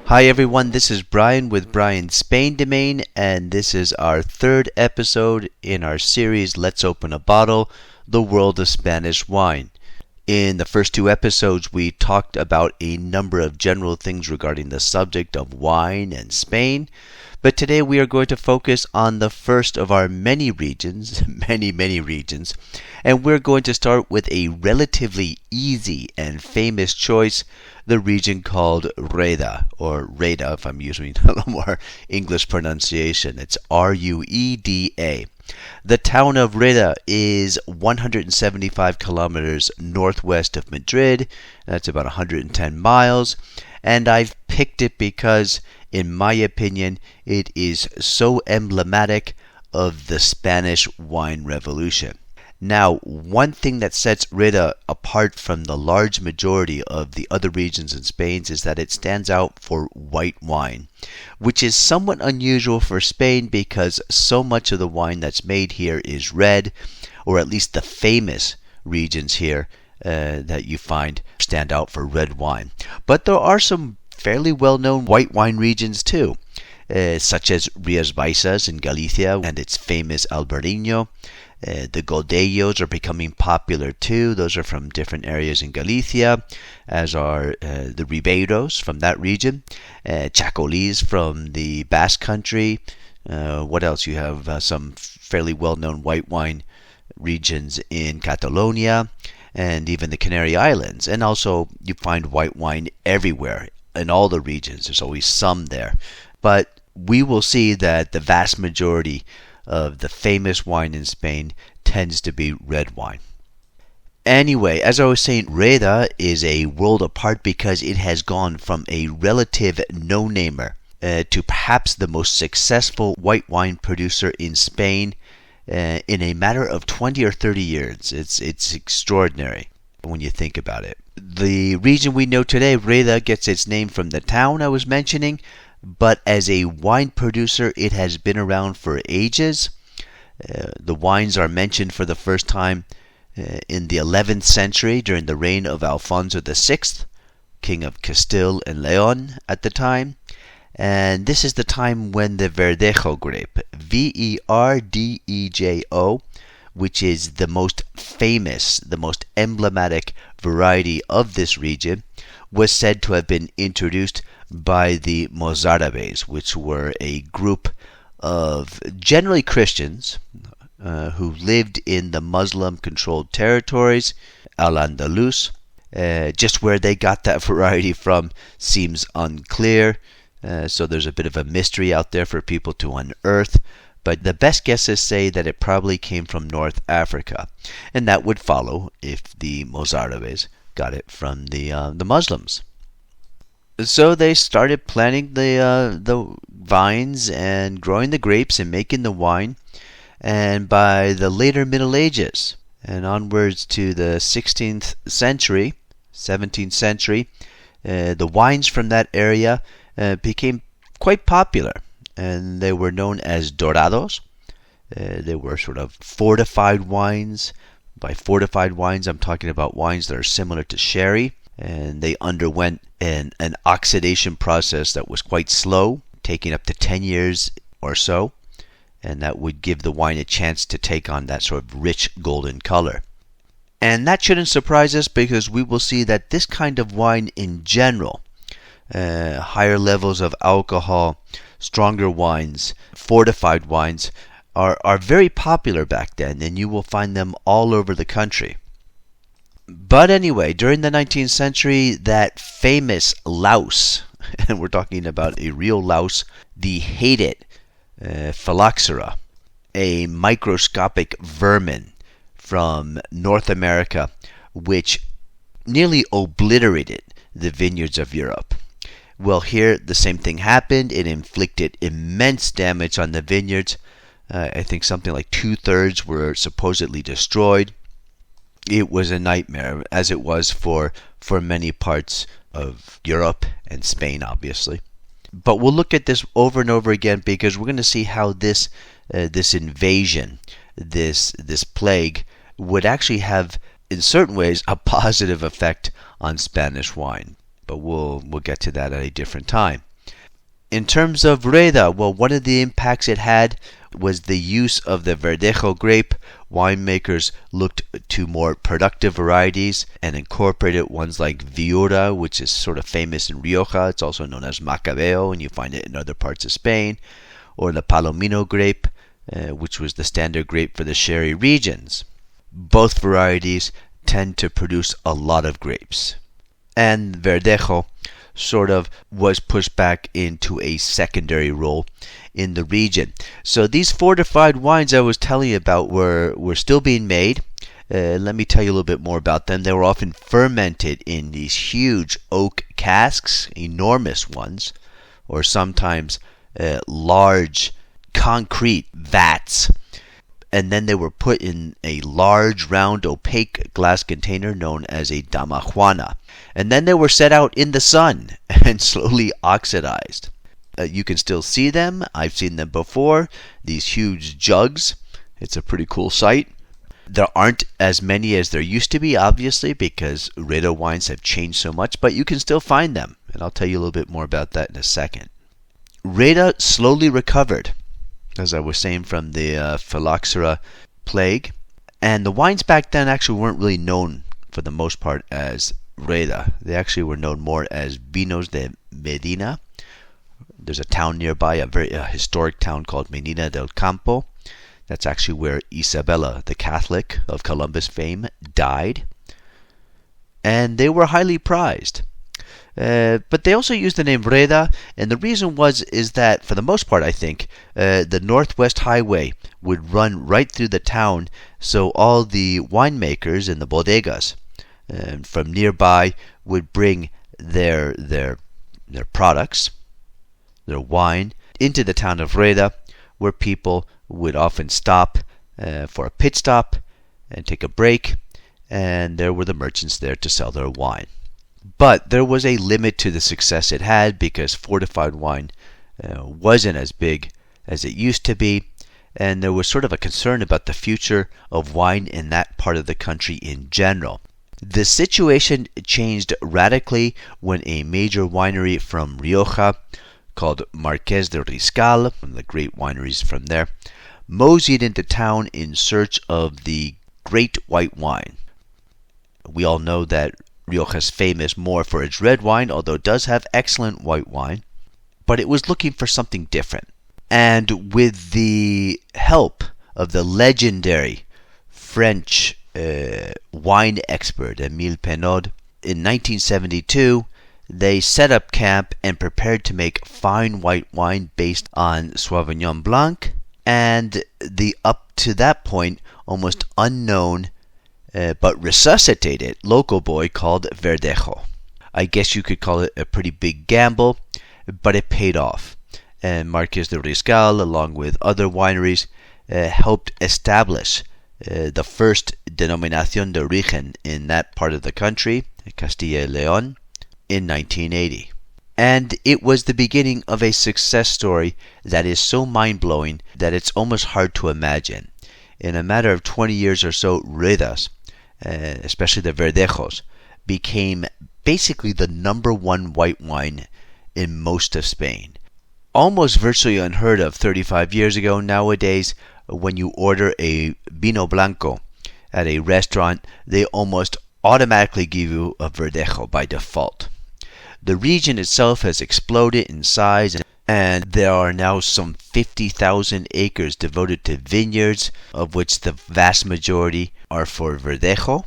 Hi everyone, this is Brian with Brian's Spain Domain, and this is our third episode in our series Let's Open a Bottle, The World of Spanish Wine. In the first two episodes, we talked about a number of general things regarding the subject of wine and Spain, but today we are going to focus on the first of our many regions, many regions, and we're going to start with a relatively easy and famous choice, the region called Rueda, or Rueda if I'm using a little more English pronunciation. It's R-U-E-D-A. The town of Rueda is 175 kilometers northwest of Madrid. That's about 110 miles. And I've picked it because, in my opinion, it is so emblematic of the Spanish wine revolution. Now, one thing that sets Rueda apart from the large majority of the other regions in Spain is that it stands out for white wine, which is somewhat unusual for Spain because so much of the wine that's made here is red, or at least the famous regions here that you find stand out for red wine. But there are some fairly well-known white wine regions too, such as Rías Baixas in Galicia and its famous Albariño. The Godellos are becoming popular too. Those are from different areas in Galicia, as are the Ribeiros from that region, Chacolís from the Basque Country. What else? You have some fairly well-known white wine regions in Catalonia and even the Canary Islands. And also you find white wine everywhere in all the regions. There's always some there. But we will see that the vast majority of the famous wine in Spain tends to be red wine. Anyway, as I was saying, Rueda is a world apart because it has gone from a relative no-namer to perhaps the most successful white wine producer in Spain in a matter of 20 or 30 years. It's extraordinary when you think about it. The region we know today, Rueda, gets its name from the town I was mentioning, but as a wine producer, it has been around for ages. The wines are mentioned for the first time in the 11th century during the reign of Alfonso VI, King of Castile and Leon at the time. And this is the time when the Verdejo grape, Verdejo, which is the most famous, the most emblematic variety of this region, was said to have been introduced by the Mozárabes, which were a group of generally Christians who lived in the Muslim-controlled territories, Al-Andalus. Just where they got that variety from seems unclear, so there's a bit of a mystery out there for people to unearth. But the best guesses say that it probably came from North Africa, and that would follow if the Mozárabes got it from the Muslims. So they started planting the vines and growing the grapes and making the wine. And by the later Middle Ages and onwards to the 16th century, 17th century, the wines from that area became quite popular. And they were known as dorados. They were sort of fortified wines. By fortified wines, I'm talking about wines that are similar to sherry. And they underwent an oxidation process that was quite slow, taking up to 10 years or so. And that would give the wine a chance to take on that sort of rich golden color. And that shouldn't surprise us because we will see that this kind of wine in general, higher levels of alcohol, stronger wines, fortified wines, are very popular back then, and you will find them all over the country. But anyway, during the 19th century, that famous louse, and we're talking about a real louse, the hated phylloxera, a microscopic vermin from North America, which nearly obliterated the vineyards of Europe. Well, here the same thing happened. It inflicted immense damage on the vineyards. I think something like 2/3 were supposedly destroyed. It was a nightmare, as it was for many parts of Europe and Spain, obviously. But we'll look at this over and over again because we're going to see how this invasion, this plague, would actually have, in certain ways, a positive effect on Spanish wine. But we'll get to that at a different time. In terms of Rueda, well, one of the impacts it had was the use of the Verdejo grape. Winemakers looked to more productive varieties and incorporated ones like Viura, which is sort of famous in Rioja. It's also known as Macabeo, and you find it in other parts of Spain, or the Palomino grape, which was the standard grape for the sherry regions. Both varieties tend to produce a lot of grapes. And Verdejo sort of was pushed back into a secondary role in the region. So these fortified wines I was telling you about were still being made. Let me tell you a little bit more about them. They were often fermented in these huge oak casks, enormous ones, or sometimes large concrete vats. And then they were put in a large, round, opaque glass container known as a damajuana. And then they were set out in the sun and slowly oxidized. You can still see them. I've seen them before. These huge jugs. It's a pretty cool sight. There aren't as many as there used to be, obviously, because Rueda wines have changed so much, but you can still find them. And I'll tell you a little bit more about that in a second. Rueda slowly recovered, as I was saying, from the phylloxera plague. And the wines back then actually weren't really known, for the most part, as Rueda. They actually were known more as Vinos de Medina. There's a town nearby, a very historic town called Medina del Campo. That's actually where Isabella, the Catholic of Columbus fame, died. And they were highly prized. But they also used the name Rueda, and the reason is that, for the most part, I think, the Northwest Highway would run right through the town, so all the winemakers and the bodegas from nearby would bring their products, their wine, into the town of Rueda, where people would often stop for a pit stop and take a break, and there were the merchants there to sell their wine. But there was a limit to the success it had, because fortified wine wasn't as big as it used to be, and there was sort of a concern about the future of wine in that part of the country in general. The situation changed radically when a major winery from Rioja, called Marqués de Riscal, one of the great wineries from there, moseyed into town in search of the great white wine. We all know that Rioja is famous more for its red wine, although it does have excellent white wine. But it was looking for something different. And with the help of the legendary French wine expert Émile Pinaud, in 1972, they set up camp and prepared to make fine white wine based on Sauvignon Blanc and the up to that point almost unknown but resuscitated local boy called Verdejo. I guess you could call it a pretty big gamble, but it paid off. And Marqués de Riscal, along with other wineries, helped establish the first denominación de origen in that part of the country, Castilla y León, in 1980. And it was the beginning of a success story that is so mind-blowing that it's almost hard to imagine. In a matter of 20 years or so, Ruedas, especially the Verdejos, became basically the number one white wine in most of Spain. Almost virtually unheard of 35 years ago. Nowadays, when you order a Vino Blanco at a restaurant, they almost automatically give you a Verdejo by default. The region itself has exploded in size, and there are now some 50,000 acres devoted to vineyards, of which the vast majority are for Verdejo.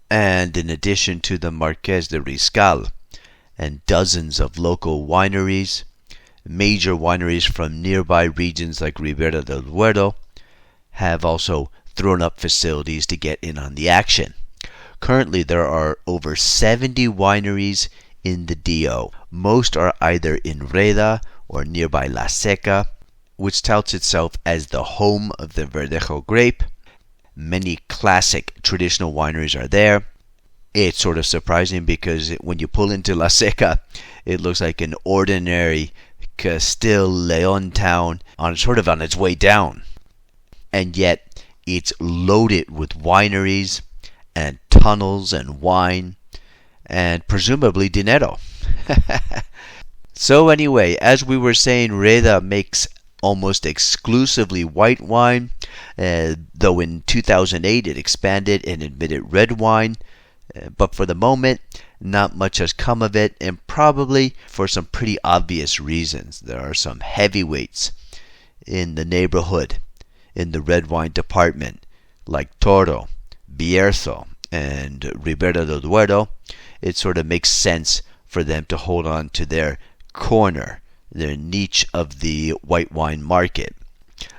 And in addition to the Marqués de Riscal and dozens of local wineries, major wineries from nearby regions like Ribera del Duero have also thrown up facilities to get in on the action. Currently, there are over 70 wineries in the DO. Most are either in Rueda or nearby La Seca, which touts itself as the home of the Verdejo grape. Many classic traditional wineries are there. It's sort of surprising because when you pull into La Seca, it looks like an ordinary Castile León town on its way down. And yet, it's loaded with wineries and tunnels and wine and presumably dinero. So anyway, as we were saying, Rueda makes almost exclusively white wine, though in 2008 it expanded and admitted red wine. But for the moment, not much has come of it, and probably for some pretty obvious reasons. There are some heavyweights in the neighborhood in the red wine department, like Toro, Bierzo, and Ribera del Duero. It sort of makes sense for them to hold on to their corner, their niche of the white wine market.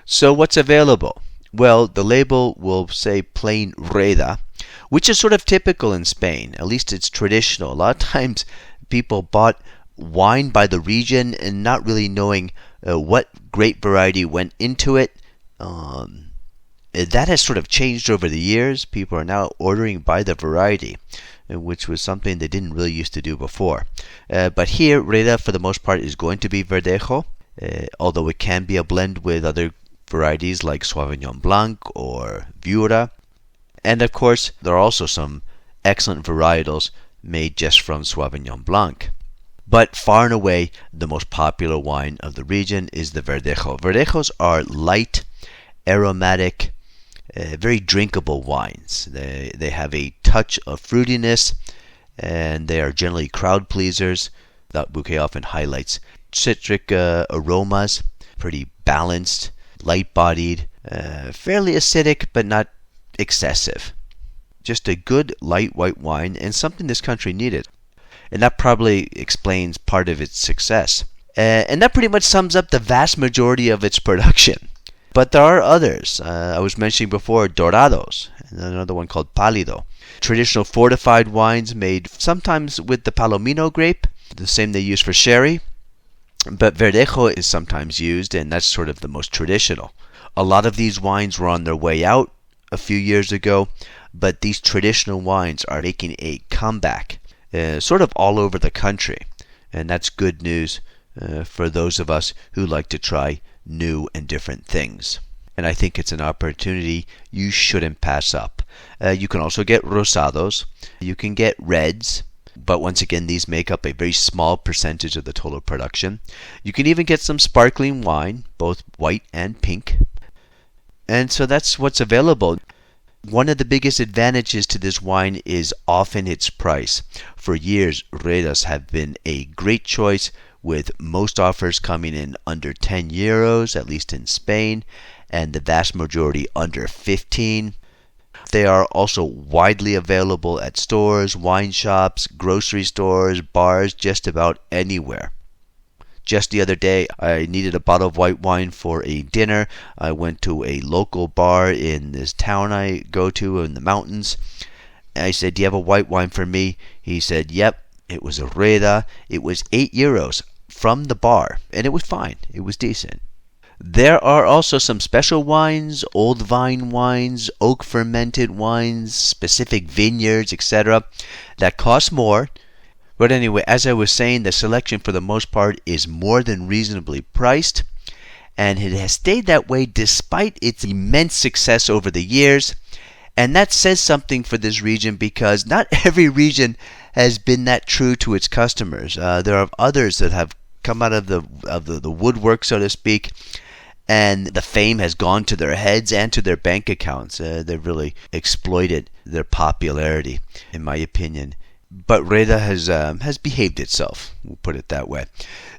So what's available? Well, the label will say plain Rueda, which is sort of typical in Spain. At least it's traditional. A lot of times people bought wine by the region and not really knowing what grape variety went into it. That has sort of changed over the years. People are now ordering by the variety, which was something they didn't really used to do before. But here, Rueda, for the most part, is going to be Verdejo, although it can be a blend with other varieties like Sauvignon Blanc or Viura. And of course, there are also some excellent varietals made just from Sauvignon Blanc. But far and away, the most popular wine of the region is the Verdejo. Verdejos are light, aromatic, very drinkable wines. They have a touch of fruitiness, and they are generally crowd pleasers. That bouquet often highlights citric aromas, pretty balanced, light-bodied, fairly acidic, but not excessive. Just a good light white wine, and something this country needed. And that probably explains part of its success. And that pretty much sums up the vast majority of its production. But there are others. I was mentioning before Dorados, and another one called Pálido. Traditional fortified wines made sometimes with the Palomino grape, the same they use for sherry. But Verdejo is sometimes used, and that's sort of the most traditional. A lot of these wines were on their way out a few years ago, but these traditional wines are making a comeback, sort of all over the country. And that's good news for those of us who like to try new and different things. And I think it's an opportunity you shouldn't pass up. You can also get rosados. You can get reds. But once again, these make up a very small percentage of the total production. You can even get some sparkling wine, both white and pink. And so that's what's available. One of the biggest advantages to this wine is often its price. For years, Ruedas have been a great choice, with most offers coming in under 10 euros, at least in Spain, and the vast majority under 15. They are also widely available at stores, wine shops, grocery stores, bars, just about anywhere. Just the other day, I needed a bottle of white wine for a dinner. I went to a local bar in this town I go to in the mountains. I said, "Do you have a white wine for me?" He said, "Yep." It was a Rueda. It was 8 euros from the bar, and it was fine. It was decent. There are also some special wines, old vine wines, oak fermented wines, specific vineyards, etc., that cost more. But anyway, as I was saying, the selection for the most part is more than reasonably priced, and it has stayed that way despite its immense success over the years. And that says something for this region, because not every region has been that true to its customers. There are others that have come out of the woodwork, so to speak, and the fame has gone to their heads and to their bank accounts. They've really exploited their popularity, in my opinion. But Rueda has behaved itself, we'll put it that way.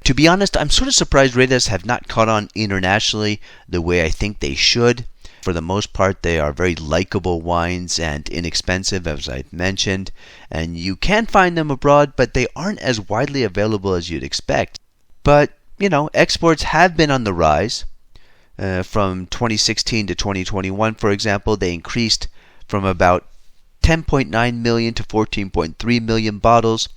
To be honest, I'm sort of surprised Ruedas have not caught on internationally the way I think they should. For the most part, they are very likable wines and inexpensive, as I've mentioned. And you can find them abroad, but they aren't as widely available as you'd expect. But, exports have been on the rise. From 2016 to 2021, for example, they increased from about 10.9 million to 14.3 million bottles,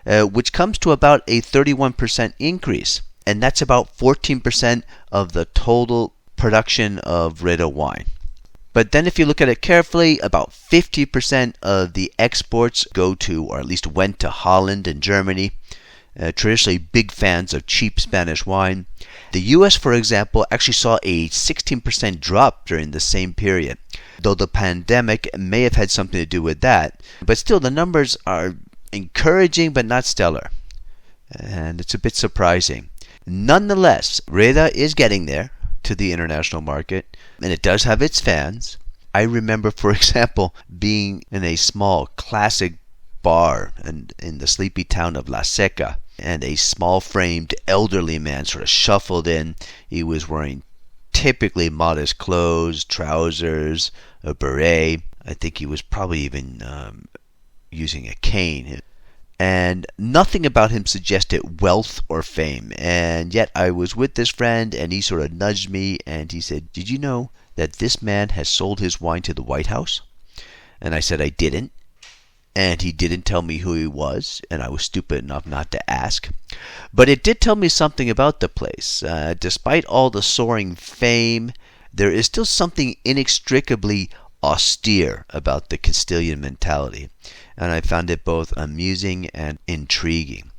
which comes to about a 31% increase. And that's about 14% of the total production of Rueda wine. But then if you look at it carefully, about 50% of the exports go to, or at least went to, Holland and Germany. Traditionally big fans of cheap Spanish wine. The US, for example, actually saw a 16% drop during the same period, though the pandemic may have had something to do with that. But still, the numbers are encouraging but not stellar. and it's a bit surprising. Nonetheless, Rueda is getting there to the international market, and it does have its fans. I remember, for example, being in a small classic bar in the sleepy town of La Seca, and a small-framed elderly man sort of shuffled in. He was wearing typically modest clothes, trousers, a beret. I think he was probably even using a cane. And nothing about him suggested wealth or fame. And yet I was with this friend, and he sort of nudged me, and he said, "Did you know that this man has sold his wine to the White House?" And I said I didn't. And he didn't tell me who he was, and I was stupid enough not to ask. But it did tell me something about the place. Despite all the soaring fame, there is still something inextricably austere about the Castilian mentality, and I found it both amusing and intriguing.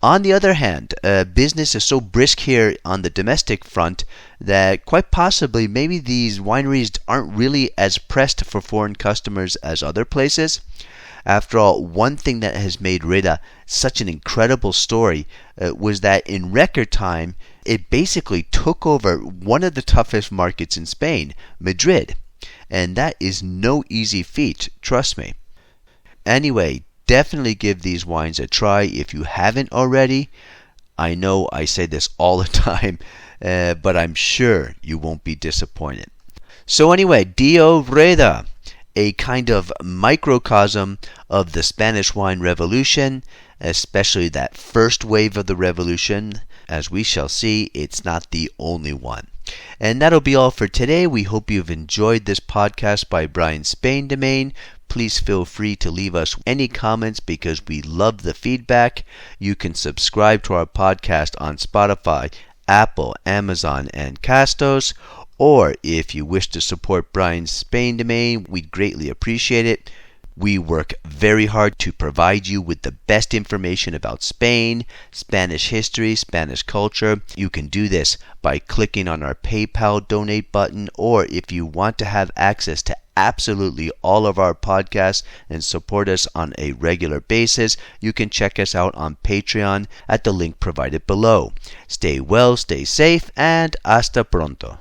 On the other hand, business is so brisk here on the domestic front that quite possibly maybe these wineries aren't really as pressed for foreign customers as other places. After all, one thing that has made Rueda such an incredible story was that in record time, it basically took over one of the toughest markets in Spain, Madrid. And that is no easy feat, trust me. Anyway, definitely give these wines a try if you haven't already. I know I say this all the time, but I'm sure you won't be disappointed. So anyway, Dio Rueda, a kind of microcosm of the Spanish wine revolution, especially that first wave of the revolution. As we shall see, it's not the only one. And that'll be all for today. We hope you've enjoyed this podcast by Brian Spain Domain. Please feel free to leave us any comments because we love the feedback. You can subscribe to our podcast on Spotify, Apple, Amazon, and Castos. Or if you wish to support Brian's Spain Domain, we'd greatly appreciate it. We work very hard to provide you with the best information about Spain, Spanish history, Spanish culture. You can do this by clicking on our PayPal donate button, or if you want to have access to absolutely all of our podcasts and support us on a regular basis, you can check us out on Patreon at the link provided below. Stay well, stay safe, and hasta pronto.